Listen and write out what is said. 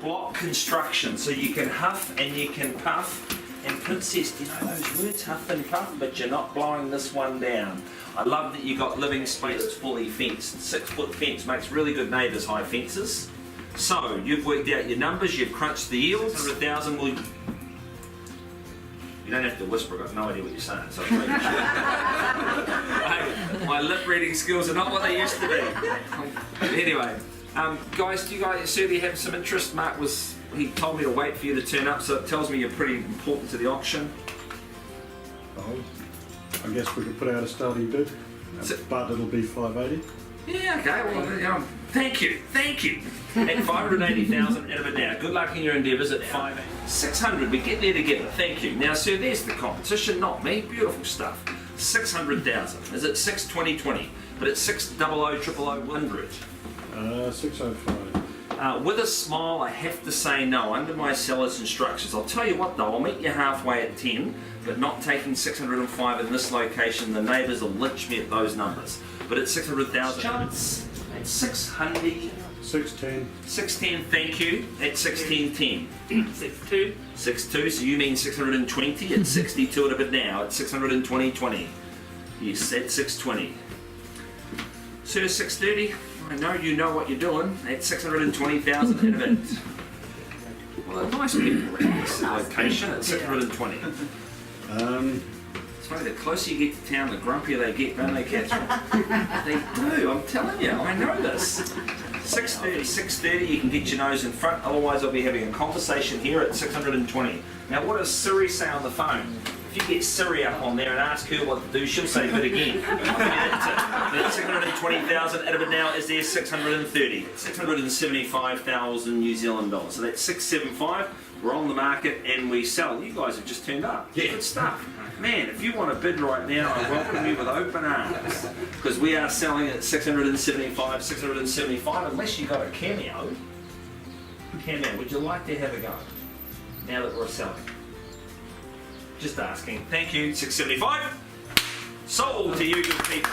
block construction, so you can huff and you can puff. And Princess, do you know those words, huff and puff? But you're not blowing this one down. I love that you got living space that's fully fenced. 6-foot fence makes really good neighbours, high fences. So you've worked out your numbers, you've crunched the yields. 100,000 will. You don't have to whisper, I've got no idea what you're saying. So hey, my lip reading skills are not what they used to be. Anyway, guys, do you guys certainly have some interest? He told me to wait for you to turn up, so it tells me you're pretty important to the auction. Oh, I guess we could put out a starting bid, but it'll be 580. Yeah, okay, well, thank you. At 580,000 out of it now. Good luck in your endeavours at 600. We get there together. Thank you. Now, sir, there's the competition, not me. Beautiful stuff. 600,000. Is it 62020? But it's 600,000 605. With a smile, I have to say no, under my seller's instructions. I'll tell you what though, I'll meet you halfway at 10, but not taking 605 in this location. The neighbours will lynch me at those numbers. But it's 600,000. Chance at 600. 610. 610, thank you. At 1610. 62. 62, so you mean 620 at 62 at a bit now, at 620.20. Yes, at 620. Sir, 630. I know you know what you're doing. At 620,000 at a bit. Well, nice people in this location at 620. It's funny, the closer you get to town, the grumpier they get, don't they, Catherine? They do, I'm telling you, I know this. 630, you can get your nose in front, otherwise I'll be having a conversation here at 620. Now what does Siri say on the phone? If you get Siri up on there and ask her what to do, she'll say bid again. I'll give you that tip. 620,000 out of it now is there 630. 675,000 New Zealand dollars. So that's 675. We're on the market and we sell. You guys have just turned up. Yeah. Good stuff. Man, if you want to bid right now, I welcome you with open arms. Because we are selling at 675, 675, unless you got a cameo. Cameo, would you like to have a go? Now that we're selling. Just asking. Thank you. 675. Sold to you, good people.